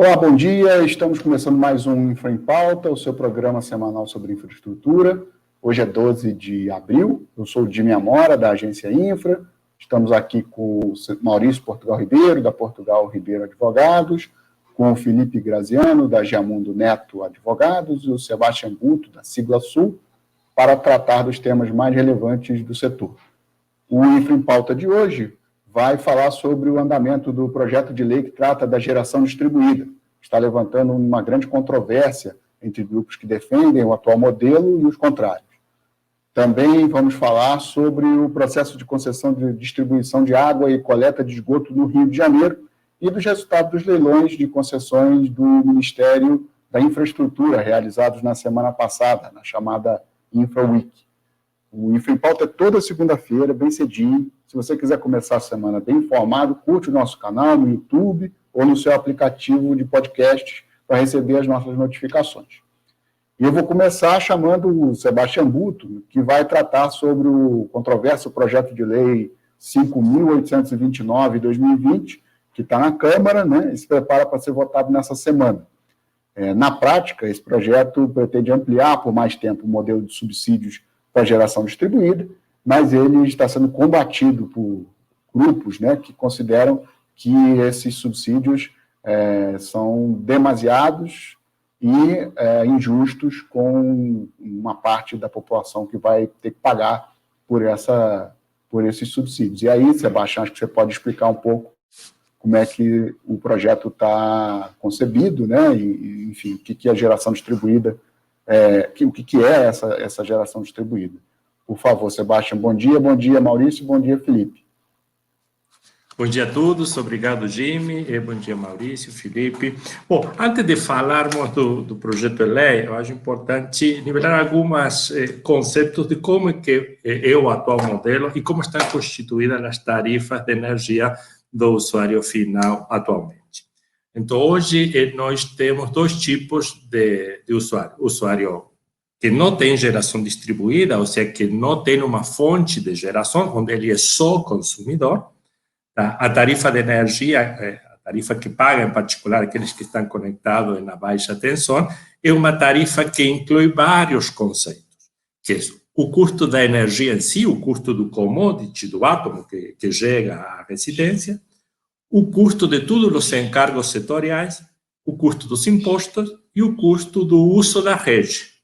Olá, bom dia. Estamos começando mais um Infra em Pauta, o seu programa semanal sobre infraestrutura. Hoje é 12 de abril. Eu sou o Jimmy Amora, da agência Infra. Estamos aqui com o Maurício Portugal Ribeiro, da Portugal Ribeiro Advogados, com o Felipe Graziano, da Giamundo Neto Advogados, e o Sebastião Buto, da Sigla Sul, para tratar dos temas mais relevantes do setor. O Infra em Pauta de hoje vai falar sobre o andamento do projeto de lei que trata da geração distribuída. Está levantando uma grande controvérsia entre grupos que defendem o atual modelo e os contrários. Também vamos falar sobre o processo de concessão de distribuição de água e coleta de esgoto no Rio de Janeiro e dos resultados dos leilões de concessões do Ministério da Infraestrutura, realizados na semana passada, na chamada Infra Week. O Infra em Pauta é toda segunda-feira, bem cedinho. Se você quiser começar a semana bem informado, curte o nosso canal no YouTube ou no seu aplicativo de podcast para receber as nossas notificações. E eu vou começar chamando o Sebastião Buto, que vai tratar sobre o controverso projeto de lei 5.829/2020, que está na Câmara, né, e se prepara para ser votado nessa semana. Na prática, esse projeto pretende ampliar por mais tempo o modelo de subsídios para geração distribuída, mas ele está sendo combatido por grupos, né, que consideram que esses subsídios são demasiados e injustos com uma parte da população que vai ter que pagar por esses subsídios. E aí, Sebastião, acho que você pode explicar um pouco como é que o projeto está concebido, né, e enfim, o que é a geração distribuída, o que é essa geração distribuída. Por favor, Sebastião, bom dia Maurício, bom dia, Felipe. Bom dia a todos, obrigado, Jimmy, e bom dia, Maurício, Felipe. Bom, antes de falarmos do projeto de lei, eu acho importante nivelar alguns conceitos de como é que é o atual modelo e como estão constituídas as tarifas de energia do usuário final atualmente. Então, hoje, nós temos dois tipos de usuário. Usuário que não tem geração distribuída, ou seja, que não tem uma fonte de geração, onde ele é só consumidor. Tá? A tarifa de energia, a tarifa que paga, em particular, aqueles que estão conectados na baixa tensão, é uma tarifa que inclui vários conceitos, que é o custo da energia em si, o custo do commodity, do átomo que chega à residência, o custo de todos os encargos setoriais, o custo dos impostos e o custo do uso da rede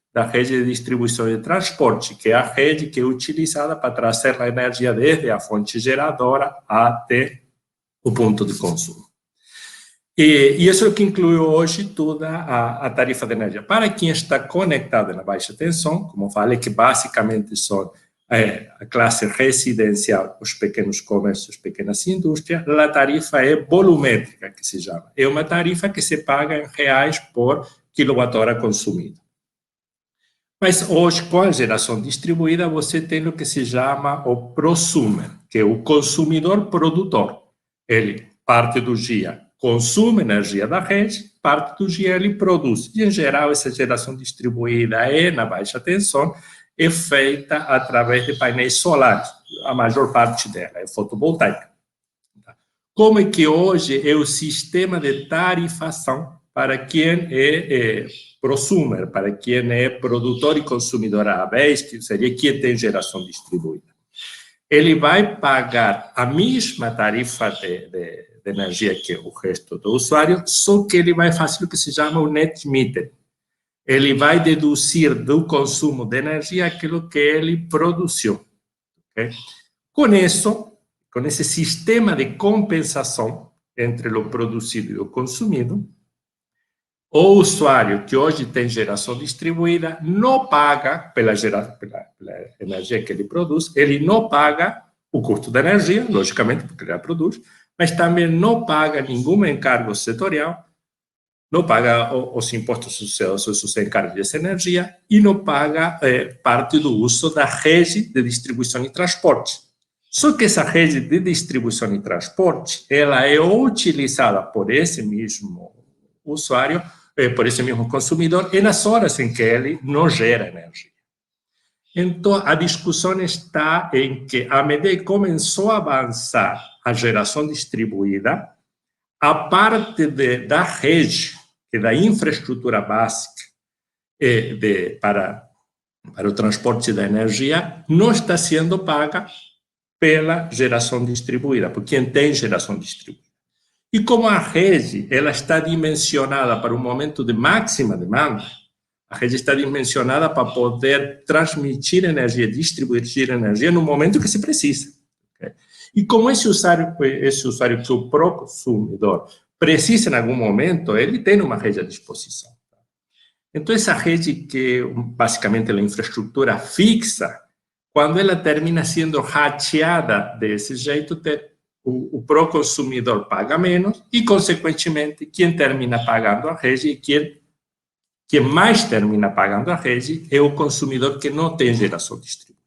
de distribuição e transporte, que é a rede que é utilizada para trazer a energia desde a fonte geradora até o ponto de consumo. E isso é o que inclui hoje toda a tarifa de energia. Para quem está conectado na baixa tensão, como falei, que basicamente são a classe residencial, os pequenos comércios, pequenas indústrias, a tarifa é volumétrica, que se chama. É uma tarifa que se paga em reais por quilowatt-hora consumida. Mas hoje, com a geração distribuída, você tem o que se chama o prosumer, que é o consumidor produtor. Ele, parte do dia, consome energia da rede, parte do dia ele produz. E, em geral, essa geração distribuída na baixa tensão, é feita através de painéis solares. A maior parte dela é fotovoltaica. Como é que hoje é o sistema de tarifação para quem é prosumer, para quem é produtor e consumidor à vez, que seria quem tem geração distribuída? Ele vai pagar a mesma tarifa de energia que o resto do usuário, só que ele vai fazer o que se chama o net meter. Ele vai deduzir do consumo de energia aquilo que ele produziu. Okay? Com isso, com esse sistema de compensação entre o produzido e o consumido, o usuário que hoje tem geração distribuída não paga pela energia que ele produz, ele não paga o custo da energia, logicamente, porque ele a produz, mas também não paga nenhum encargo setorial, não paga os impostos associados aos encargos dessa energia e não paga parte do uso da rede de distribuição e transporte. Só que essa rede de distribuição e transporte, ela é utilizada por esse mesmo usuário, por esse mesmo consumidor, e nas horas em que ele não gera energia. Então, a discussão está em que, à medida que começou a avançar a geração distribuída, a parte da rede, que é da infraestrutura básica para o transporte da energia, não está sendo paga pela geração distribuída, por quem tem geração distribuída. E como a rede ela está dimensionada para um momento de máxima demanda, a rede está dimensionada para poder transmitir energia, distribuir energia no momento que se precisa. Okay? E como esse usuário que o consumidor precisa em algum momento, ele tem uma rede à disposição. Então, essa rede que basicamente é a infraestrutura fixa, quando ela termina sendo rateada desse jeito, o consumidor paga menos e, consequentemente, quem termina pagando a rede e quem mais termina pagando a rede é o consumidor que não tem geração distribuída.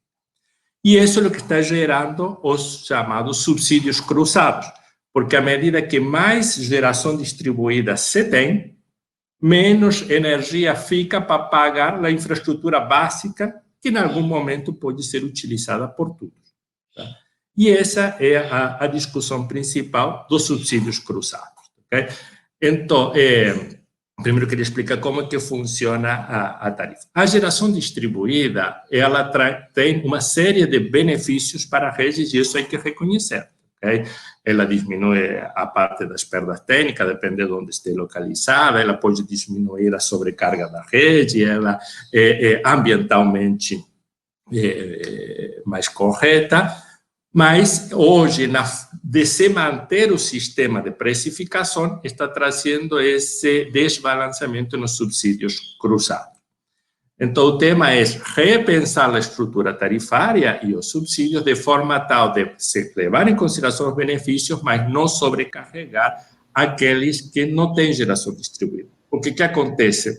E isso é o que está gerando os chamados subsídios cruzados, porque à medida que mais geração distribuída se tem, menos energia fica para pagar a infraestrutura básica que em algum momento pode ser utilizada por todos. Tá? E essa é a discussão principal dos subsídios cruzados. Okay? Então, primeiro eu queria explicar como é que funciona a tarifa. A geração distribuída, ela tem uma série de benefícios para a rede e isso hay que reconhecer. Okay? Ela diminui a parte das perdas técnicas, depende de onde esteja localizada, ela pode diminuir a sobrecarga da rede, ela é ambientalmente mais correta, mas hoje, de se manter o sistema de precificação, está trazendo esse desbalanceamento nos subsídios cruzados. Então, o tema é repensar a estrutura tarifária e os subsídios de forma tal de se levar em consideração os benefícios, mas não sobrecarregar aqueles que não têm geração distribuída. O que acontece?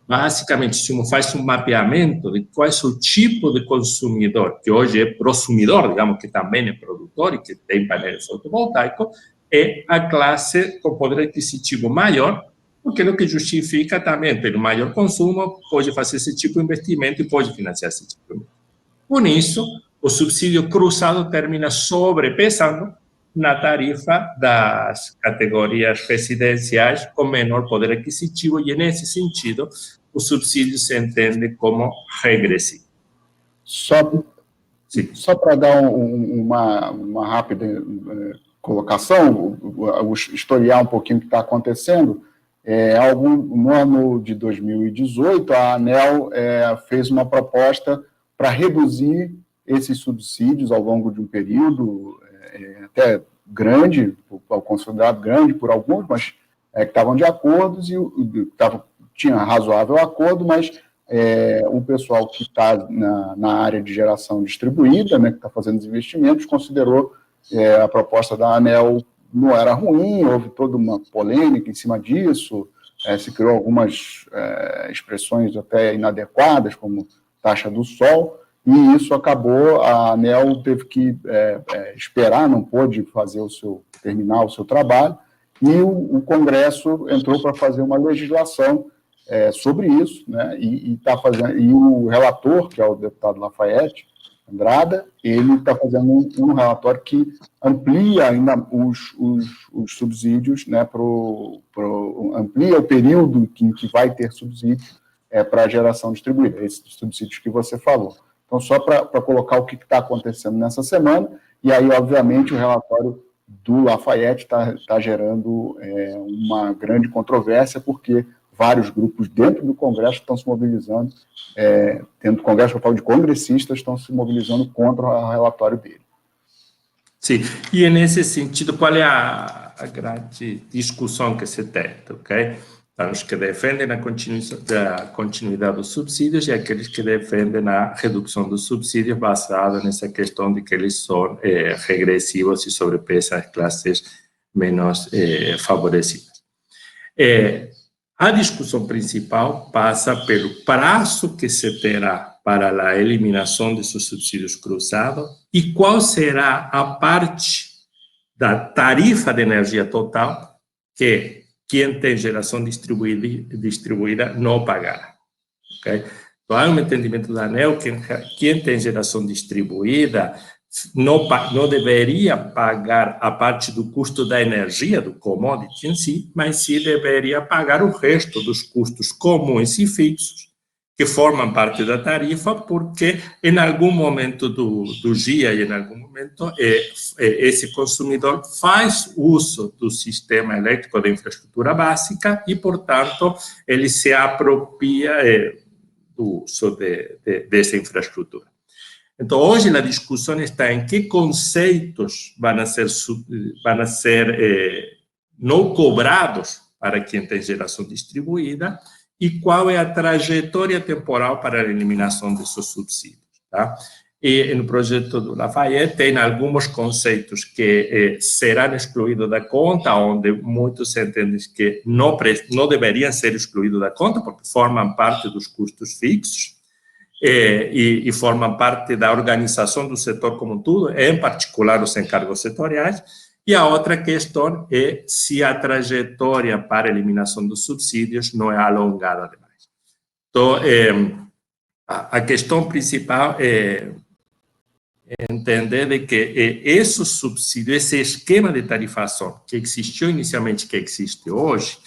Basicamente, se uno faz um mapeamento de qual é o tipo de consumidor, que hoje é prosumidor, digamos, que também é produtor e que tem painéis fotovoltaicos, é a classe com poder aquisitivo maior, porque é o que justifica também, pelo maior consumo, pode fazer esse tipo de investimento e pode financiar esse tipo de investimento. Com isso, o subsídio cruzado termina sobrepesando na tarifa das categorias residenciais com menor poder aquisitivo e, nesse sentido, o subsídio se entende como regressivo. Só para dar uma rápida colocação, historiar um pouquinho o que está acontecendo, no ano de 2018, a ANEEL fez uma proposta para reduzir esses subsídios ao longo de um período até grande, considerado grande por alguns, mas que estavam de acordo e tinha razoável acordo, mas o pessoal que está na área de geração distribuída, né, que está fazendo os investimentos, considerou a proposta da ANEEL não era ruim, houve toda uma polêmica em cima disso, se criou algumas expressões até inadequadas, como taxa do sol, e isso acabou, a ANEEL teve que esperar, não pôde terminar o seu trabalho, e o Congresso entrou para fazer uma legislação sobre isso, né, e o relator, que é o deputado Lafayette Andrada, ele está fazendo um relatório que amplia ainda os subsídios, né, amplia o período em que vai ter subsídio para a geração distribuída, esses subsídios que você falou. Então, só para colocar o que está acontecendo nessa semana, e aí, obviamente, o relatório do Lafayette está gerando uma grande controvérsia, porque vários grupos dentro do Congresso estão se mobilizando, dentro do Congresso, eu falo de congressistas, estão se mobilizando contra o relatório dele. Sim, e nesse sentido, qual é a grande discussão que se tem, ok? Os que defendem a continuidade dos subsídios e aqueles que defendem a redução dos subsídios baseado nessa questão de que eles são regressivos e sobrepesam as classes menos favorecidas. A discussão principal passa pelo prazo que se terá para a eliminação desses subsídios cruzados e qual será a parte da tarifa de energia total que quem tem geração distribuída não pagará. Okay? Então, há um entendimento da ANEEL que quem tem geração distribuída não deveria pagar a parte do custo da energia, do commodity em si, mas sim deveria pagar o resto dos custos comuns e fixos, que formam parte da tarifa, porque em algum momento do dia e em algum momento esse consumidor faz uso do sistema elétrico da infraestrutura básica e, portanto, ele se apropria do uso dessa infraestrutura. Então, hoje a discussão está em que conceitos vão ser não cobrados para quem tem geração distribuída e qual é a trajetória temporal para a eliminação desses subsídios. Tá? E no projeto do Lafayette tem alguns conceitos que serão excluídos da conta, onde muitos entendem que não deveriam ser excluídos da conta, porque formam parte dos custos fixos, e formam parte da organização do setor como um todo, em particular os encargos setoriais. E a outra questão é se a trajetória para a eliminação dos subsídios não é alongada demais. Então, a questão principal é entender de que esse subsídio, esse esquema de tarifação que existiu inicialmente, que existe hoje,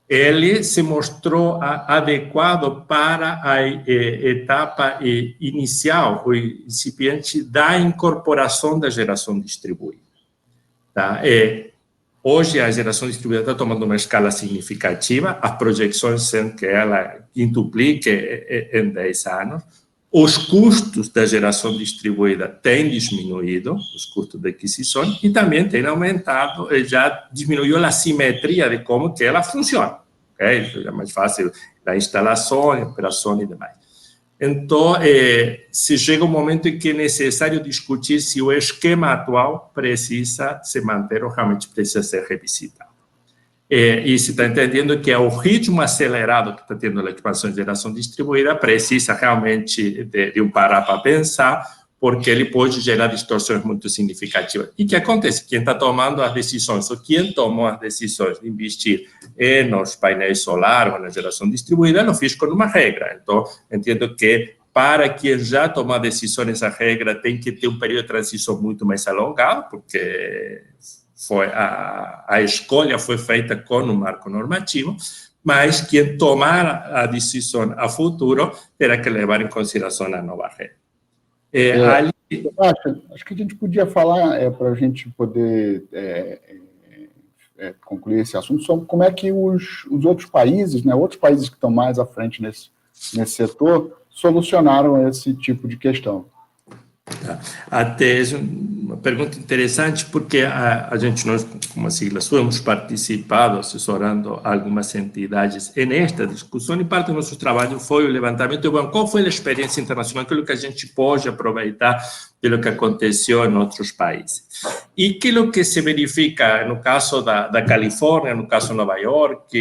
ele se mostrou adequado para a etapa inicial, o incipiente da incorporação da geração distribuída. Tá? Hoje, a geração distribuída está tomando uma escala significativa, as projeções são que ela quintuplique em 10 anos, os custos da geração distribuída têm diminuído, os custos de aquisição, e também têm aumentado, já diminuiu a simetria de como que ela funciona. Okay? É mais fácil da instalação, operação e demais. Então, se chega um momento em que é necessário discutir se o esquema atual precisa se manter ou realmente precisa ser revisitado. E se está entendendo que é o ritmo acelerado que está tendo a expansão de geração distribuída precisa realmente de um parar para pensar, porque ele pode gerar distorções muito significativas. E o que acontece? Quem está tomando as decisões, ou quem tomou as decisões de investir nos painéis solares ou na geração distribuída, não fez com uma regra. Então, entendo que para quem já tomou a decisão, essa regra tem que ter um período de transição muito mais alongado, porque a escolha foi feita com um marco normativo, mas quem tomar a decisão a futuro terá que levar em consideração a nova regra. Acho que a gente podia falar, para a gente poder concluir esse assunto, sobre como é que os outros países, né, outros países que estão mais à frente nesse setor, solucionaram esse tipo de questão. Até uma pergunta interessante, porque nós, como a sigla sua, hemos participado assessorando algumas entidades nesta discussão, e parte do nosso trabalho foi o levantamento de qual foi a experiência internacional, aquilo que a gente pode aproveitar pelo que aconteceu em outros países. E aquilo que se verifica no caso da Califórnia, no caso de Nova York,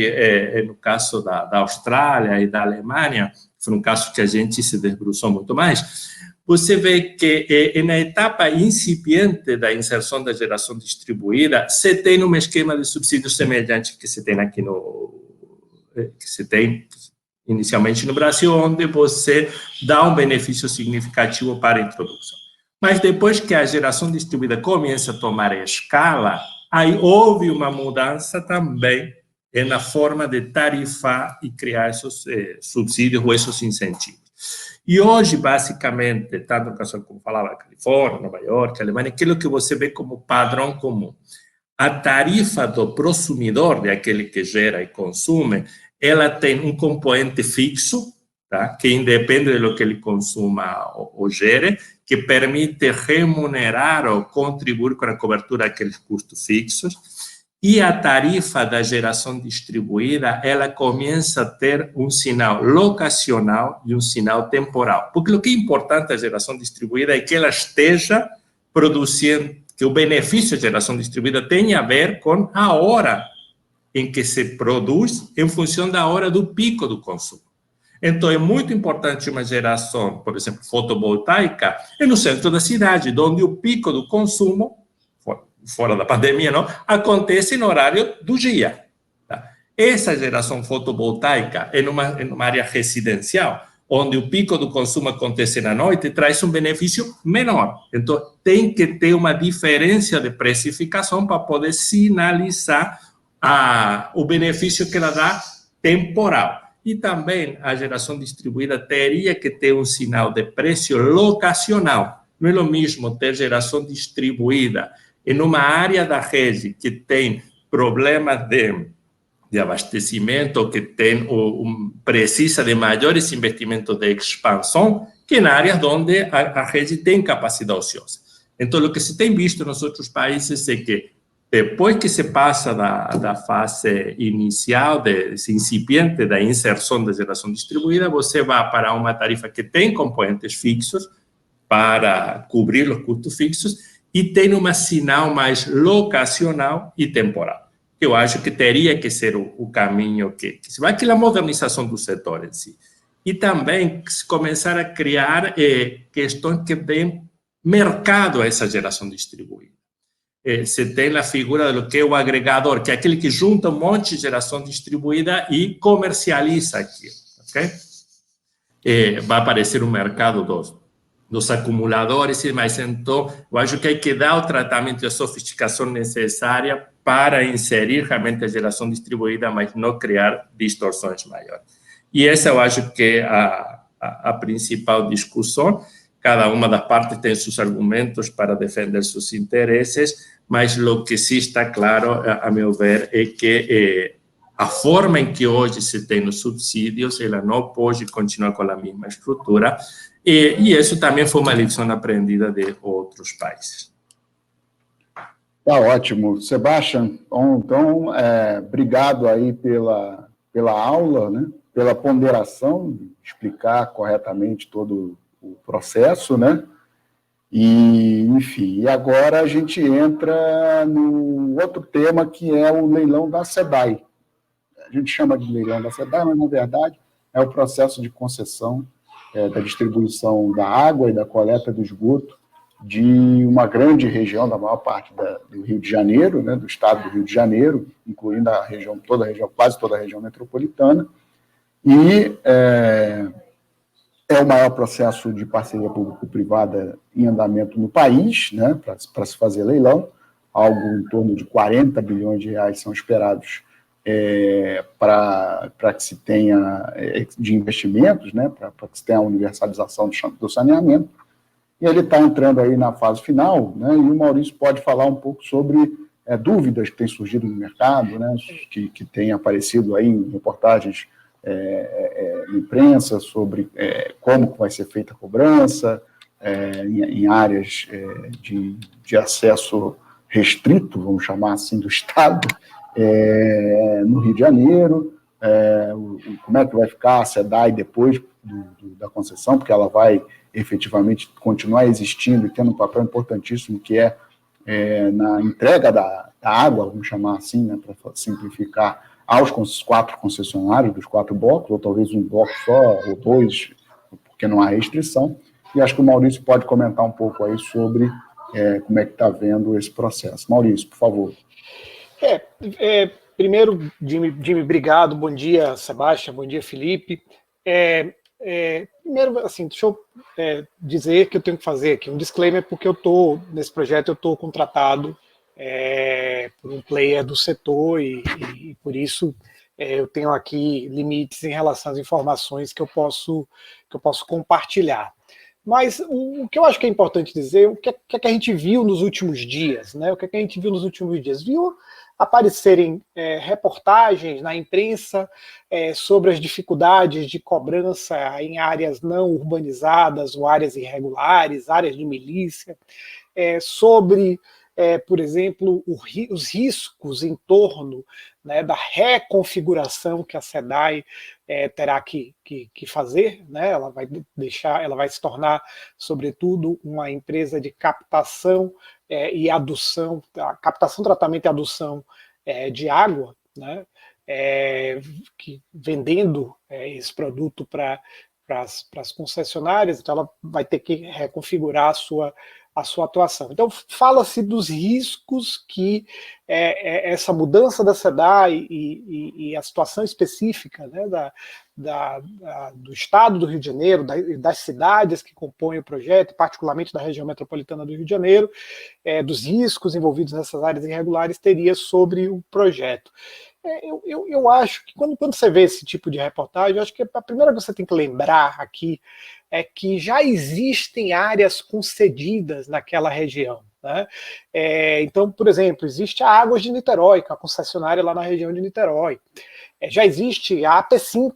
no caso da Austrália e da Alemanha, foi um caso que a gente se debruçou muito mais. Você vê que na etapa incipiente da inserção da geração distribuída, você tem um esquema de subsídio semelhante que você tem aqui que você tem inicialmente no Brasil, onde você dá um benefício significativo para a introdução. Mas depois que a geração distribuída começa a tomar escala, aí houve uma mudança também na forma de tarifar e criar esses subsídios ou esses incentivos. E hoje, basicamente, tanto no caso como falava, Califórnia, Nova York, Alemanha, aquilo que você vê como padrão comum. A tarifa do consumidor, daquele que gera e consome, ela tem um componente fixo, tá? Que independe do que ele consuma ou gere, que permite remunerar ou contribuir com a cobertura daqueles custos fixos. E a tarifa da geração distribuída, ela começa a ter um sinal locacional e um sinal temporal. Porque o que é importante da geração distribuída é que ela esteja produzindo, que o benefício da geração distribuída tenha a ver com a hora em que se produz, em função da hora do pico do consumo. Então, é muito importante uma geração, por exemplo, fotovoltaica, no centro da cidade, onde o pico do consumo, fora da pandemia, não, acontece no horário do dia. Tá? Essa geração fotovoltaica é numa área residencial, onde o pico do consumo acontece na noite, traz um benefício menor. Então, tem que ter uma diferença de precificação para poder sinalizar o benefício que ela dá temporal. E também a geração distribuída teria que ter um sinal de preço locacional. Não é o mesmo ter geração distribuída em uma área da rede que tem problemas de abastecimento, que precisa de maiores investimentos de expansão, que em áreas onde a rede tem capacidade ociosa. Então, o que se tem visto nos outros países é que, depois que se passa da fase inicial, desse incipiente da inserção da geração distribuída, você vai para uma tarifa que tem componentes fixos para cobrir os custos fixos e tem um sinal mais locacional e temporal. Eu acho que teria que ser o caminho que se vai, que é a modernização do setor em si. E também começar a criar questões que deem mercado a essa geração distribuída. Você tem a figura do que é o agregador, que é aquele que junta um monte de geração distribuída e comercializa aquilo. Okay? Vai aparecer o mercado dos acumuladores e demais. Então, eu acho que hay que dar o tratamento de sofisticação necessária para inserir realmente a geração distribuída, mas não criar distorções maiores. E essa eu acho que é a principal discussão. Cada uma das partes tem seus argumentos para defender seus interesses, mas o que sim está claro, a meu ver, é que a forma em que hoje se tem os subsídios, ela não pode continuar com a mesma estrutura, e isso também foi uma lição aprendida de outros países. Tá ótimo. Sebastião, então, obrigado aí pela aula, né? Pela ponderação, explicar corretamente todo o processo, né? E, enfim, e agora a gente entra no outro tema, que é o leilão da SEDAI. A gente chama de leilão da SEDAI, mas, na verdade, é o processo de concessão da distribuição da água e da coleta do esgoto de uma grande região, da maior parte do Rio de Janeiro, né, do estado do Rio de Janeiro, incluindo quase toda a região metropolitana, e é o maior processo de parceria público-privada em andamento no país, né, para se fazer leilão. Algo em torno de 40 bilhões de reais são esperados para que se tenha de investimentos, né, para que se tenha a universalização do saneamento. E ele está entrando aí na fase final, né, e o Maurício pode falar um pouco sobre dúvidas que têm surgido no mercado, né, que têm aparecido aí em reportagens na imprensa sobre como vai ser feita a cobrança em áreas de acesso restrito, vamos chamar assim, do Estado, no Rio de Janeiro, como é que vai ficar a SEDAI depois da concessão, porque ela vai efetivamente continuar existindo e tendo um papel importantíssimo, que na entrega da água, vamos chamar assim, né, para simplificar, aos 4 concessionários, dos 4 blocos, ou talvez um bloco só, ou 2, porque não há restrição. E acho que o Maurício pode comentar um pouco aí sobre como é que está vendo esse processo. Maurício, por favor. Primeiro, Jimmy, obrigado. Bom dia, Sebastião. Bom dia, Felipe. Primeiro, assim, deixa eu dizer que eu tenho que fazer aqui um disclaimer, porque nesse projeto eu estou contratado por um player do setor e por isso eu tenho aqui limites em relação às informações que eu posso compartilhar. Mas o que eu acho que é importante dizer, o que é que a gente viu nos últimos dias, né? O que é que a gente viu nos últimos dias? Viu aparecerem reportagens na imprensa sobre as dificuldades de cobrança em áreas não urbanizadas ou áreas irregulares, áreas de milícia, sobre, por exemplo, os riscos em torno, né, da reconfiguração que a SEDAI terá que fazer, né? Ela vai se tornar, sobretudo, uma empresa de captação e adução, captação, tratamento e adução de água, né? Vendendo esse produto para as concessionárias. Então ela vai ter que reconfigurar a sua atuação. Então, fala-se dos riscos que essa mudança da SEDAI e a situação específica, né, do Estado do Rio de Janeiro, das cidades que compõem o projeto, particularmente da região metropolitana do Rio de Janeiro, dos riscos envolvidos nessas áreas irregulares, teria sobre o projeto. Eu acho que quando você vê esse tipo de reportagem, eu acho que a primeira coisa que você tem que lembrar aqui é que já existem áreas concedidas naquela região, né? Então, por exemplo, existe a Águas de Niterói, que é a concessionária lá na região de Niterói. Já existe a AP5,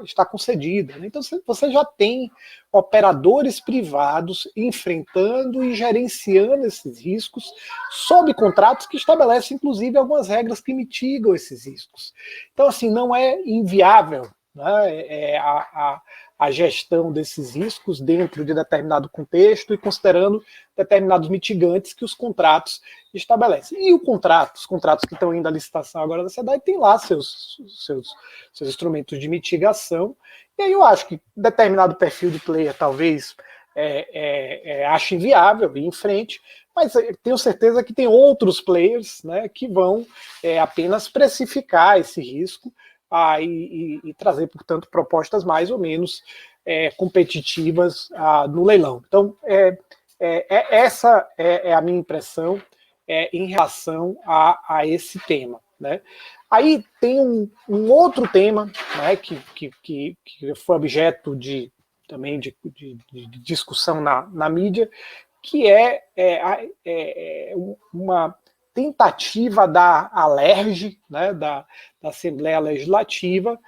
está concedida, né? Então você já tem operadores privados enfrentando e gerenciando esses riscos sob contratos que estabelecem, inclusive, algumas regras que mitigam esses riscos. Então, assim, não é inviável, né, a gestão desses riscos dentro de determinado contexto e considerando determinados mitigantes que os contratos estabelecem. E os contratos que estão indo à licitação agora da SEDAI, tem lá seus instrumentos de mitigação. E aí eu acho que determinado perfil de player talvez ache inviável ir em frente, mas tenho certeza que tem outros players, né, que vão apenas precificar esse risco e trazer, portanto, propostas mais ou menos competitivas no leilão. Então, essa é a minha impressão em relação a esse tema, né? Aí tem um outro tema, né, que foi objeto também de discussão na mídia, que é uma tentativa da ALERJ, né, da Assembleia Legislativa,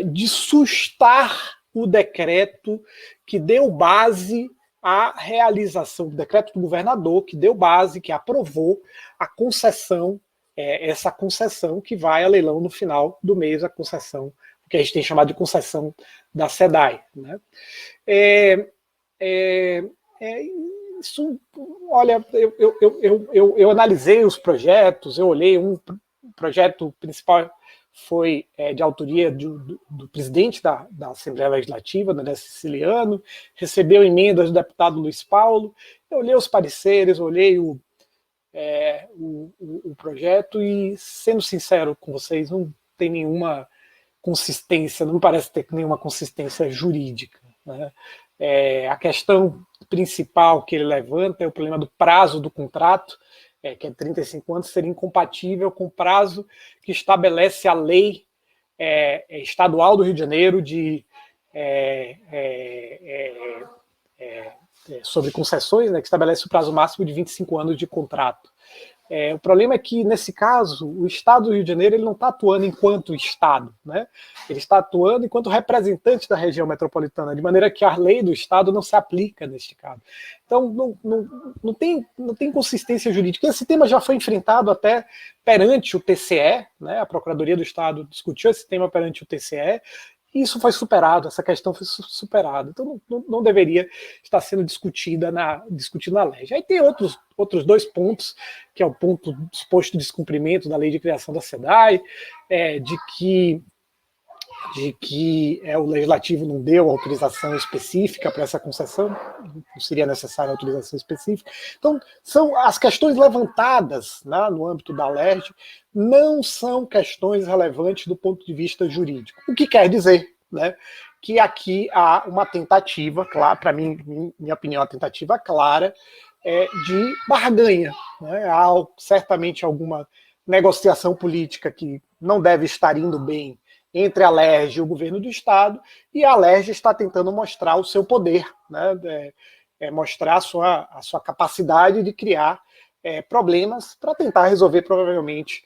de sustar o decreto que deu base à realização, o decreto do governador que deu base, que aprovou a concessão, essa concessão que vai a leilão no final do mês, a concessão, que a gente tem chamado de concessão da SEDAI, né? Isso, olha, eu analisei os projetos, eu olhei o projeto principal foi de autoria do presidente da Assembleia Legislativa, André Siciliano, recebeu emendas do deputado Luiz Paulo, eu olhei os pareceres, olhei o projeto e, sendo sincero com vocês, não tem nenhuma consistência, não me parece ter nenhuma consistência jurídica, né? A questão principal que ele levanta é o problema do prazo do contrato, que é 35 anos, seria incompatível com o prazo que estabelece a lei estadual do Rio de Janeiro sobre concessões, né, que estabelece o prazo máximo de 25 anos de contrato. O problema é que, nesse caso, o Estado do Rio de Janeiro ele não está atuando enquanto Estado, né? Ele está atuando enquanto representante da região metropolitana, de maneira que a lei do Estado não se aplica neste caso. Então, não tem consistência jurídica. Esse tema já foi enfrentado até perante o TCE, né? A Procuradoria do Estado discutiu esse tema perante o TCE, e isso foi superado, essa questão foi superada. Então, não deveria estar sendo discutida na lei. Aí tem outros dois pontos, que é o ponto do suposto descumprimento da lei de criação da SEDAI, de que o legislativo não deu autorização específica para essa concessão, não seria necessária autorização específica. Então, são as questões levantadas, né, no âmbito da LERJ, não são questões relevantes do ponto de vista jurídico. O que quer dizer, né, que aqui há uma tentativa, claro, para mim, minha opinião, uma tentativa clara de barganha, né? Há certamente alguma negociação política que não deve estar indo bem entre a LERJ e o governo do Estado, e a LERJ está tentando mostrar o seu poder, né? Mostrar a sua capacidade de criar problemas para tentar resolver, provavelmente,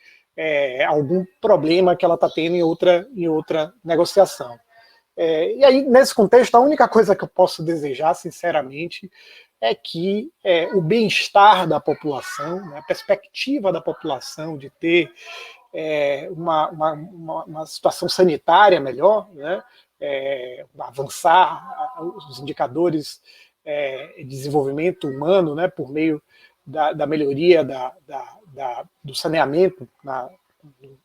algum problema que ela está tendo em outra negociação. E aí, nesse contexto, a única coisa que eu posso desejar, sinceramente, é que o bem-estar da população, né, a perspectiva da população de ter uma situação sanitária melhor, né, avançar os indicadores de desenvolvimento humano, né, por meio da melhoria do saneamento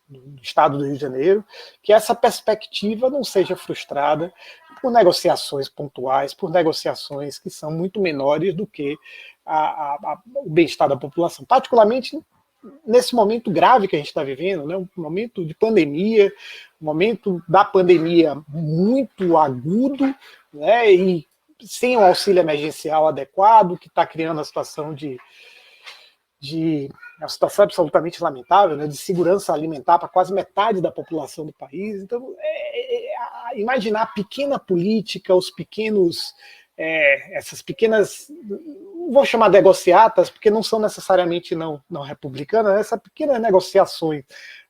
no estado do Rio de Janeiro, que essa perspectiva não seja frustrada por negociações pontuais, por negociações que são muito menores do que o bem-estar da população, particularmente nesse momento grave que a gente está vivendo, né, um momento de pandemia, um momento da pandemia muito agudo, né, e sem o auxílio emergencial adequado, que está criando a situação uma situação absolutamente lamentável, né, de segurança alimentar para quase metade da população do país. Então, imaginar a pequena política, essas pequenas, não vou chamar de negociatas, porque não são necessariamente não republicanas, essas pequenas negociações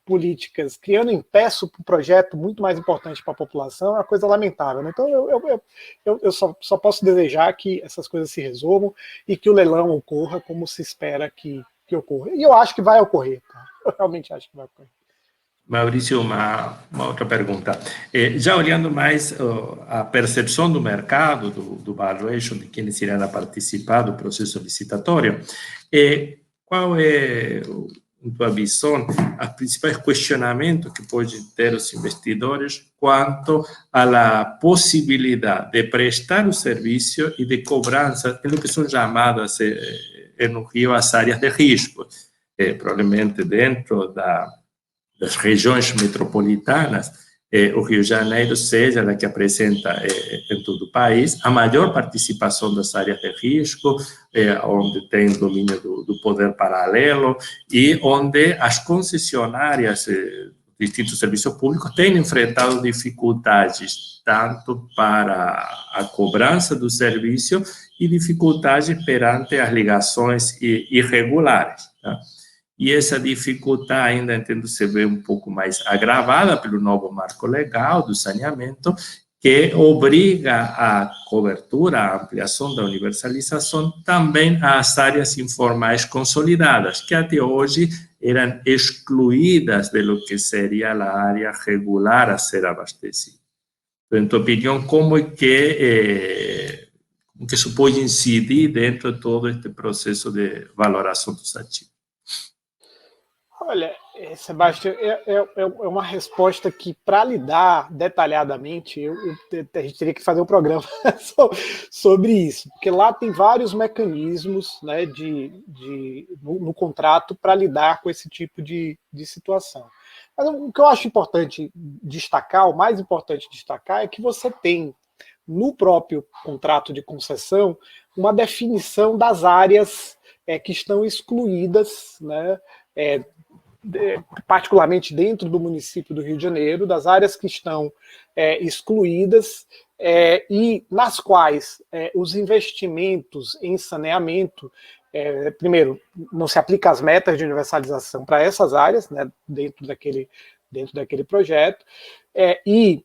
políticas, criando impeço para um projeto muito mais importante para a população, é uma coisa lamentável, né? Então, eu só posso desejar que essas coisas se resolvam e que o leilão ocorra como se espera que ocorra. E eu acho que vai ocorrer, tá? Eu realmente acho que vai ocorrer. Maurício, uma outra pergunta. Já olhando mais a percepção do mercado, do valuation, de quem irá participar do processo licitatório, qual é, em tua visão, os principais questionamentos que podem ter os investidores quanto à possibilidade de prestar o serviço e de cobrança, pelo que são chamadas no Rio as áreas de risco, provavelmente dentro das regiões metropolitanas, o Rio de Janeiro seja a que apresenta em todo o país a maior participação das áreas de risco, onde tem domínio do poder paralelo e onde as concessionárias distintos serviços públicos têm enfrentado dificuldades tanto para a cobrança do serviço e dificuldades perante as ligações irregulares, tá? E essa dificuldade ainda, entendo, se vê um pouco mais agravada pelo novo marco legal do saneamento, que obriga a cobertura, a ampliação da universalização também às áreas informais consolidadas, que até hoje eram excluídas de lo que seria a área regular a ser abastecida. Então, em tua opinião, como é que isso pode incidir dentro de todo este processo de valoração dos ativos? Olha, Sebastião, é uma resposta que, para lidar detalhadamente, a gente teria que fazer um programa sobre isso, porque lá tem vários mecanismos, né, no contrato para lidar com esse tipo de situação. Mas o que eu acho importante destacar, o mais importante destacar, é que você tem, no próprio contrato de concessão, uma definição das áreas que estão excluídas, né, particularmente dentro do município do Rio de Janeiro, das áreas que estão excluídas e nas quais os investimentos em saneamento, primeiro, não se aplica as metas de universalização para essas áreas, né, dentro daquele projeto, e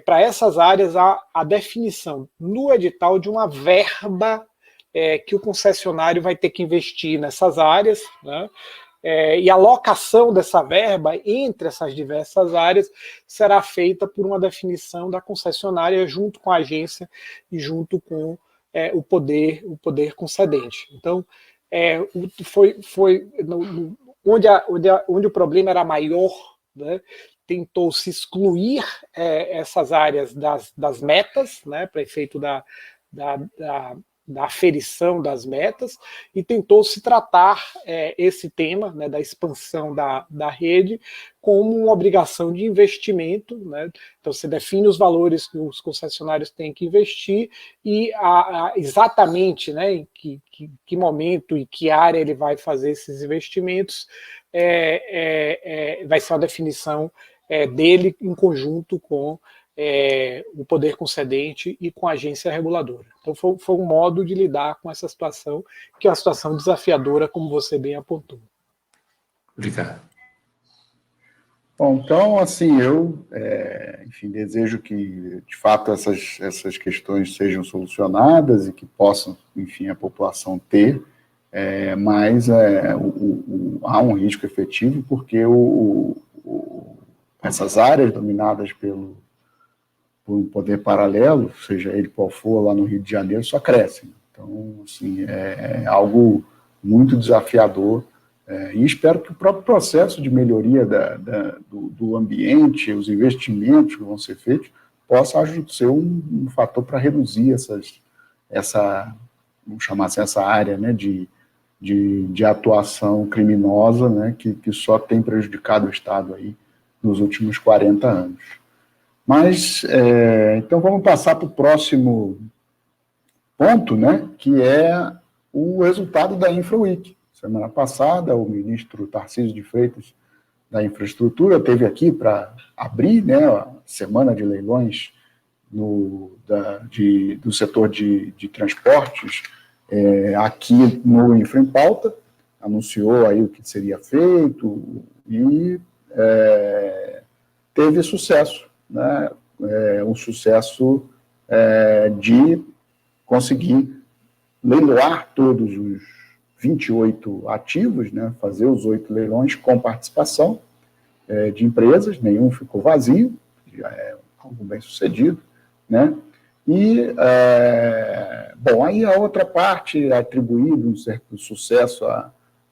para essas áreas a definição no edital de uma verba que o concessionário vai ter que investir nessas áreas, né? E a alocação dessa verba entre essas diversas áreas será feita por uma definição da concessionária junto com a agência e junto com o poder concedente. Então, onde o problema era maior, né, tentou-se excluir essas áreas das metas, né, para efeito da aferição das metas, e tentou-se tratar esse tema, né, da expansão da rede como uma obrigação de investimento, né? Então você define os valores que os concessionários têm que investir e exatamente, né, em que momento e que área ele vai fazer esses investimentos vai ser uma definição dele em conjunto com o poder concedente e com a agência reguladora. Então foi um modo de lidar com essa situação, que é uma situação desafiadora, como você bem apontou. Obrigado. Bom, então, assim, eu, enfim, desejo que, de fato, essas questões sejam solucionadas e que possam, enfim, a população ter, mas há um risco efetivo, porque essas áreas dominadas por um poder paralelo, seja ele qual for, lá no Rio de Janeiro, só crescem. Então, assim, é algo muito desafiador, e espero que o próprio processo de melhoria do ambiente, os investimentos que vão ser feitos, possa ser um fator para reduzir vamos chamar assim, essa área, né, de atuação criminosa, né, que só tem prejudicado o Estado aí nos últimos 40 anos. Mas, então vamos passar para o próximo ponto, né, que é o resultado da InfraWeek. Semana passada, o ministro Tarcísio de Freitas, da Infraestrutura, esteve aqui para abrir, né, a semana de leilões do setor de transportes aqui no Infra em Pauta, anunciou aí o que seria feito e teve sucesso, né, um sucesso de conseguir leiloar todos os 28 ativos, né, fazer os 8 leilões com participação de empresas, nenhum ficou vazio, já é algo bem sucedido, né? E, bom, aí a outra parte atribuída um certo sucesso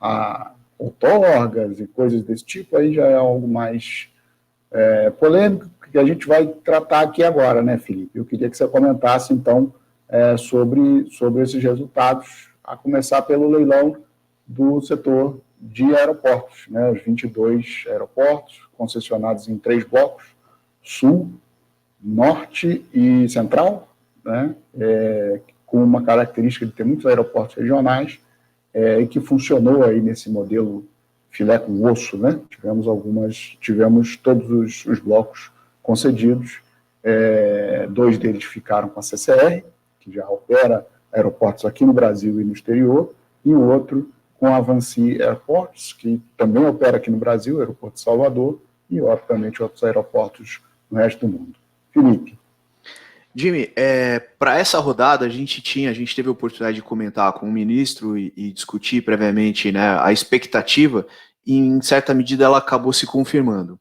a outorgas e coisas desse tipo, aí já é algo mais polêmico, que a gente vai tratar aqui agora, né, Felipe? Eu queria que você comentasse, então, sobre esses resultados, a começar pelo leilão do setor de aeroportos, né, os 22 aeroportos concessionados em 3 blocos, Sul, Norte e Central, né, com uma característica de ter muitos aeroportos regionais, e que funcionou aí nesse modelo filé com osso, né? Tivemos todos os blocos concedidos, 2 deles ficaram com a CCR, que já opera aeroportos aqui no Brasil e no exterior, e o outro com a Vinci Airports, que também opera aqui no Brasil, o aeroporto de Salvador, e obviamente outros aeroportos no resto do mundo. Felipe. Jimmy, para essa rodada a gente teve a oportunidade de comentar com o ministro e discutir previamente, né, a expectativa, e em certa medida ela acabou se confirmando.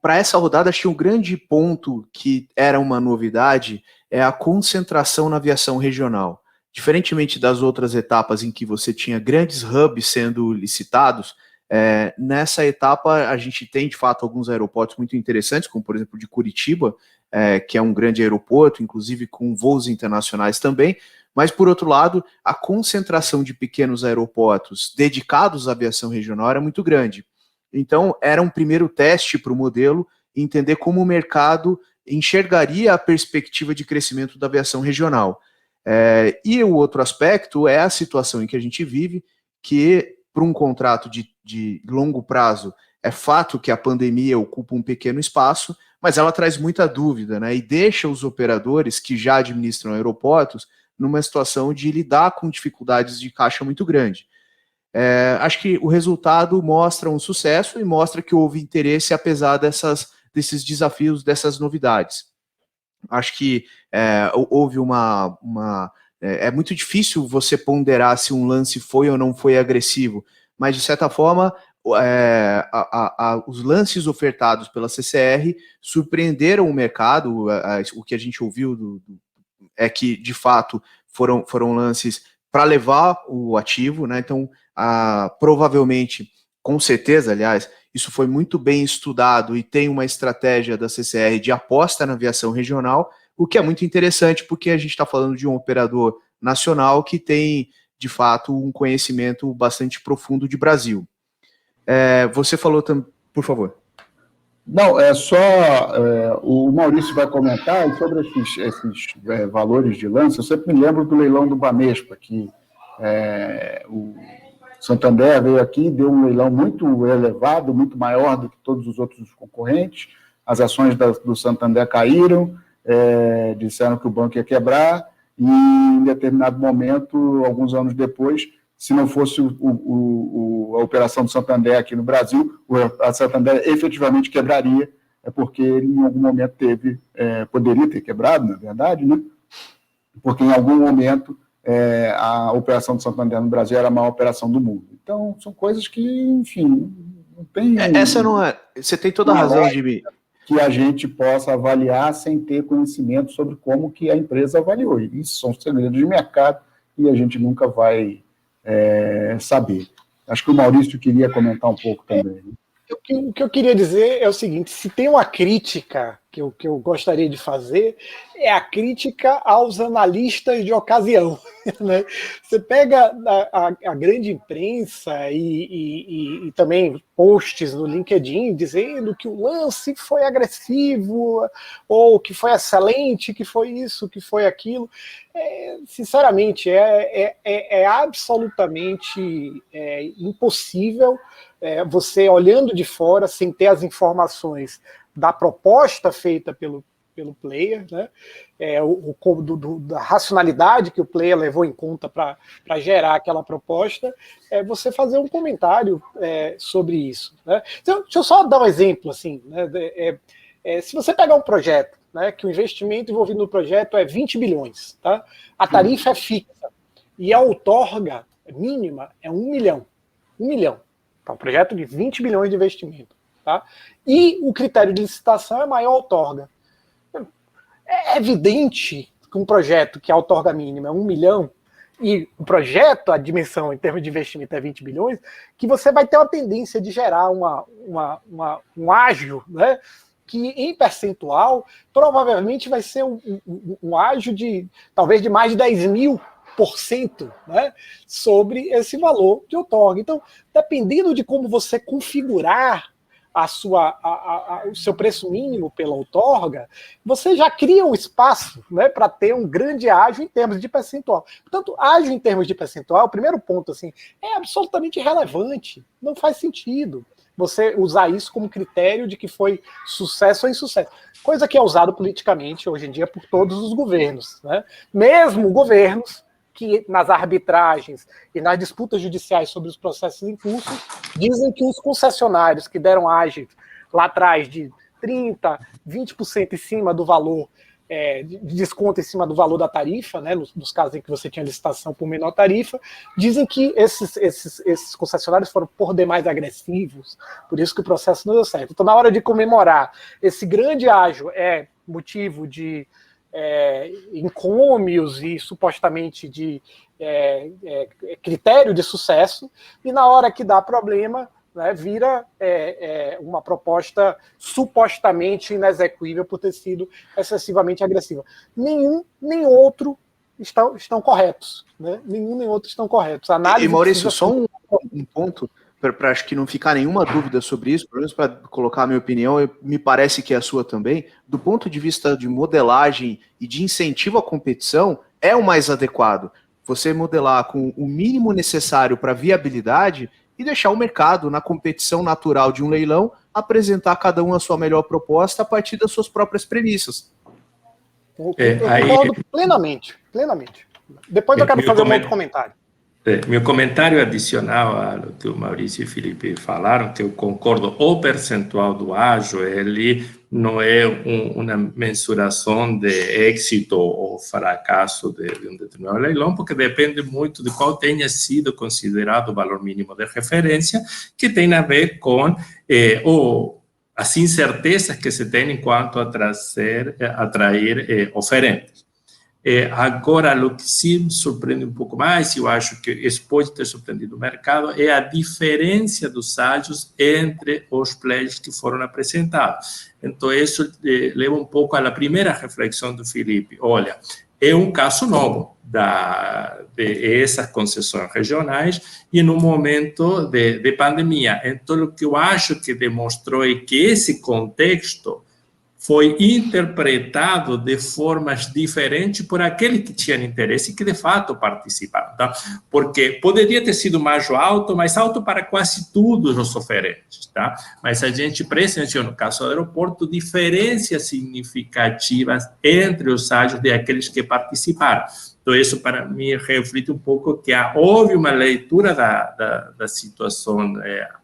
Para essa rodada, acho que um grande ponto que era uma novidade é a concentração na aviação regional. Diferentemente das outras etapas em que você tinha grandes hubs sendo licitados, nessa etapa a gente tem, de fato, alguns aeroportos muito interessantes, como, por exemplo, de Curitiba, que é um grande aeroporto, inclusive com voos internacionais também, mas, por outro lado, a concentração de pequenos aeroportos dedicados à aviação regional era muito grande. Então, era um primeiro teste para o modelo, entender como o mercado enxergaria a perspectiva de crescimento da aviação regional. E o outro aspecto é a situação em que a gente vive, que, para um contrato de longo prazo, é fato que a pandemia ocupa um pequeno espaço, mas ela traz muita dúvida, né, e deixa os operadores que já administram aeroportos numa situação de lidar com dificuldades de caixa muito grande. Acho que o resultado mostra um sucesso e mostra que houve interesse apesar desses desafios, dessas novidades. Acho que houve é muito difícil você ponderar se um lance foi ou não foi agressivo, mas, de certa forma, os lances ofertados pela CCR surpreenderam o mercado. O que a gente ouviu é que, de fato, foram lances para levar o ativo, né? Então, provavelmente, com certeza, aliás, isso foi muito bem estudado e tem uma estratégia da CCR de aposta na aviação regional, o que é muito interessante, porque a gente está falando de um operador nacional que tem, de fato, um conhecimento bastante profundo de Brasil. Você falou também, por favor. Não, o Maurício vai comentar sobre esses valores de lance. Eu sempre me lembro do leilão do Banespa, que o Santander veio aqui e deu um leilão muito elevado, muito maior do que todos os outros concorrentes. As ações do Santander caíram, disseram que o banco ia quebrar, e em determinado momento, alguns anos depois, se não fosse a operação do Santander aqui no Brasil, a Santander efetivamente quebraria, porque ele em algum momento poderia ter quebrado, na verdade, né? Porque em algum momento a operação do Santander no Brasil era a maior operação do mundo. Então, são coisas que, enfim, não tem... Essa não é... Você tem toda a razão, Jimmy. Que a gente possa avaliar sem ter conhecimento sobre como que a empresa avaliou. Isso são segredos de mercado e a gente nunca vai saber. Acho que o Maurício queria comentar um pouco também. O que eu queria dizer é o seguinte: se tem uma crítica que eu gostaria de fazer é a crítica aos analistas de ocasião. Né? Você pega a grande imprensa e também posts no LinkedIn dizendo que o lance foi agressivo, ou que foi excelente, que foi isso, que foi aquilo. Sinceramente, é absolutamente impossível você, olhando de fora, sem ter as informações da proposta feita pelo player, né? Da racionalidade que o player levou em conta para gerar aquela proposta, você fazer um comentário sobre isso. Né? Então, deixa eu só dar um exemplo. Assim, né? Se você pegar um projeto, né, que o investimento envolvido no projeto é 20 bilhões, tá? A tarifa é fixa e a outorga mínima é 1 milhão. 1 milhão. Tá? Um projeto de 20 bilhões de investimento. Tá? E o critério de licitação é maior outorga. É evidente que um projeto que a outorga mínima é 1 milhão e o projeto, a dimensão em termos de investimento é 20 bilhões, que você vai ter uma tendência de gerar um ágio, né, que em percentual provavelmente vai ser um ágio de talvez de mais de 10.000%, né, sobre esse valor de outorga. Então, dependendo de como você configurar o seu preço mínimo pela outorga, você já cria um espaço, né, para ter um grande ágio em termos de percentual. Portanto, ágio em termos de percentual, o primeiro ponto assim, é absolutamente irrelevante. Não faz sentido você usar isso como critério de que foi sucesso ou insucesso. Coisa que é usado politicamente hoje em dia por todos os governos. Né? Mesmo governos que nas arbitragens e nas disputas judiciais sobre os processos em curso, dizem que os concessionários que deram ágio lá atrás de 30%, 20% em cima do valor, de desconto em cima do valor da tarifa, né, nos casos em que você tinha licitação por menor tarifa, dizem que esses concessionários foram por demais agressivos, por isso que o processo não deu certo. Então, na hora de comemorar esse grande ágio motivo de encômios e supostamente de critério de sucesso, e na hora que dá problema, né, vira uma proposta supostamente inexequível por ter sido excessivamente agressiva. Nenhum nem outro estão corretos. Né? Nenhum nem outro estão corretos. A análise e Maurício, só um ponto, para acho que não ficar nenhuma dúvida sobre isso, pelo menos para colocar a minha opinião, me parece que é a sua também, do ponto de vista de modelagem e de incentivo à competição, é o mais adequado. Você modelar com o mínimo necessário para viabilidade e deixar o mercado, na competição natural de um leilão, apresentar cada um a sua melhor proposta a partir das suas próprias premissas. Eu concordo plenamente. Depois eu quero fazer um outro comentário. Meu comentário adicional ao que o Maurício e o Felipe falaram, que eu concordo, o percentual do ágio, ele não é uma mensuração de êxito ou fracasso de um determinado leilão, porque depende muito de qual tenha sido considerado o valor mínimo de referência, que tem a ver com as incertezas que se tem enquanto a atrair oferentes. Agora, o que sim me surpreende um pouco mais, e eu acho que isso pode ter surpreendido o mercado, é a diferença dos ágios entre os players que foram apresentados. Então, isso leva um pouco à primeira reflexão do Felipe. Olha, é um caso novo de essas concessões regionais e no momento de pandemia. Então, o que eu acho que demonstrou é que esse contexto foi interpretado de formas diferentes por aqueles que tinham interesse e que, de fato, participaram. Tá? Porque poderia ter sido mais alto para quase todos os oferentes. Tá? Mas a gente presenciou, no caso do aeroporto, diferenças significativas entre os ágios de aqueles que participaram. Então, isso, para mim, reflete um pouco que houve uma leitura da situação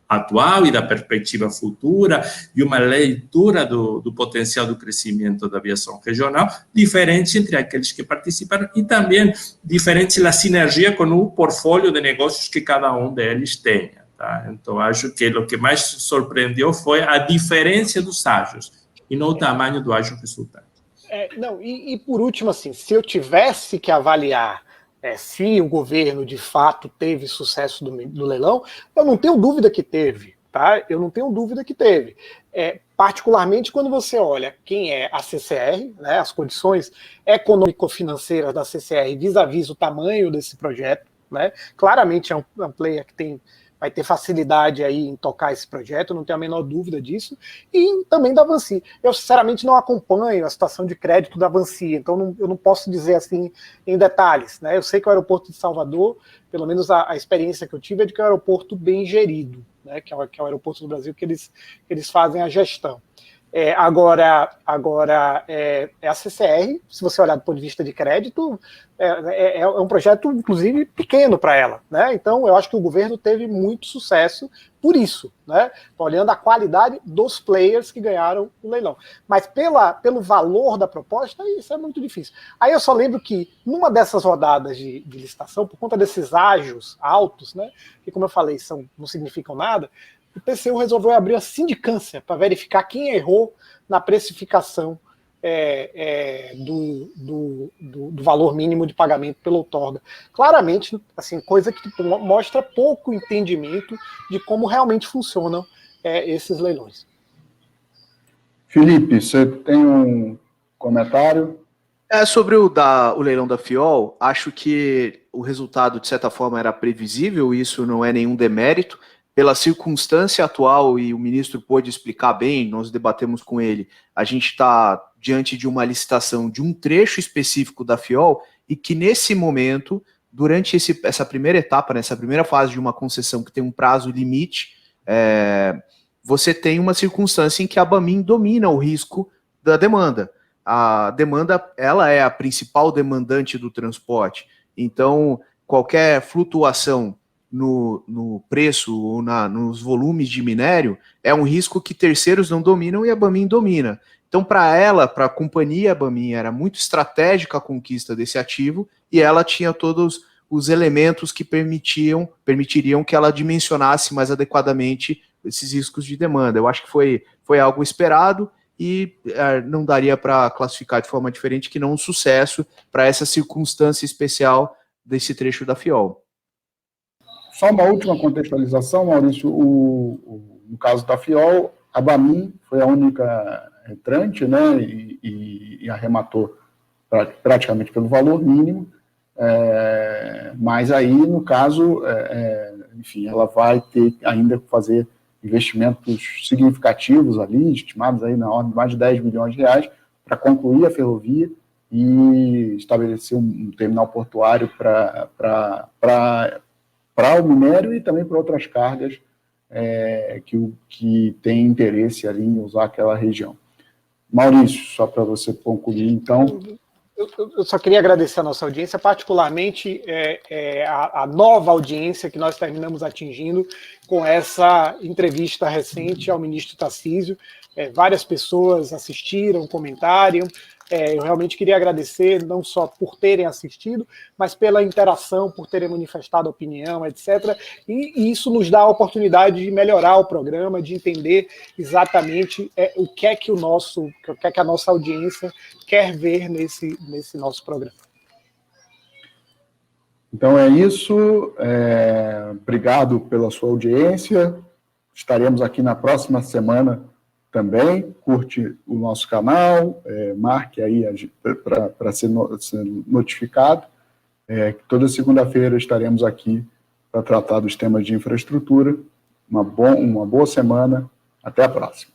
atual e da perspectiva futura, e uma leitura do potencial do crescimento da aviação regional, diferente entre aqueles que participaram e também diferente da sinergia com o portfólio de negócios que cada um deles tenha. Tá? Então, acho que o que mais surpreendeu foi a diferença dos ágios e não o tamanho do ágio resultante. E por último, assim, se eu tivesse que avaliar se o governo de fato teve sucesso do leilão, eu não tenho dúvida que teve, tá? Eu não tenho dúvida que teve. particularmente quando você olha quem é a CCR, né, as condições econômico-financeiras da CCR vis-à-vis o tamanho desse projeto, né, claramente é um player que vai ter facilidade aí em tocar esse projeto, não tenho a menor dúvida disso, e também da Vinci. Eu, sinceramente, não acompanho a situação de crédito da Vinci, então eu não posso dizer assim em detalhes, né? Eu sei que o aeroporto de Salvador, pelo menos a experiência que eu tive, é de que é um aeroporto bem gerido, né? Que é o aeroporto do Brasil que eles fazem a gestão. Agora a CCR, se você olhar do ponto de vista de crédito, é um projeto, inclusive, pequeno para ela, né? Então, eu acho que o governo teve muito sucesso por isso, né? Olhando a qualidade dos players que ganharam o leilão. Mas pelo valor da proposta, isso é muito difícil. Aí eu só lembro que, numa dessas rodadas de licitação, por conta desses ágios altos, né? Que, como eu falei, não significam nada, o TCU resolveu abrir a sindicância para verificar quem errou na precificação do valor mínimo de pagamento pela outorga. Claramente, assim, coisa que mostra pouco entendimento de como realmente funcionam esses leilões. Felipe, você tem um comentário? Sobre o leilão da FIOL, acho que o resultado, de certa forma, era previsível, isso não é nenhum demérito. Pela circunstância atual, e o ministro pôde explicar bem, nós debatemos com ele, a gente está diante de uma licitação de um trecho específico da FIOL, e que nesse momento, durante essa primeira etapa, nessa primeira fase de uma concessão que tem um prazo limite, você tem uma circunstância em que a Bamin domina o risco da demanda. A demanda, ela é a principal demandante do transporte, então qualquer flutuação no preço ou nos volumes de minério é um risco que terceiros não dominam e a Bamin domina. Então, para a companhia Bamin, era muito estratégica a conquista desse ativo e ela tinha todos os elementos que permitiriam que ela dimensionasse mais adequadamente esses riscos de demanda. Eu acho que foi algo esperado e não daria para classificar de forma diferente que não um sucesso para essa circunstância especial desse trecho da FIOL. Só uma última contextualização, Maurício. No caso da FIOL, a Bamin foi a única entrante, né, e arrematou praticamente pelo valor mínimo, mas aí, no caso, enfim, ela vai ter ainda que fazer investimentos significativos ali, estimados aí na ordem de mais de 10 bilhões de reais, para concluir a ferrovia e estabelecer um terminal portuário para o minério e também para outras cargas que tem interesse ali em usar aquela região. Maurício, só para você concluir, então. Eu só queria agradecer a nossa audiência, particularmente a nova audiência que nós terminamos atingindo com essa entrevista recente ao ministro Tarcísio. Várias pessoas assistiram, comentaram. Eu realmente queria agradecer, não só por terem assistido, mas pela interação, por terem manifestado opinião, etc. E isso nos dá a oportunidade de melhorar o programa, de entender exatamente o que é que a nossa audiência quer ver nesse nosso programa. Então é isso. Obrigado pela sua audiência. Estaremos aqui na próxima semana também. Curte o nosso canal, marque aí para ser notificado. Toda segunda-feira estaremos aqui para tratar dos temas de infraestrutura. Uma boa semana. Até a próxima.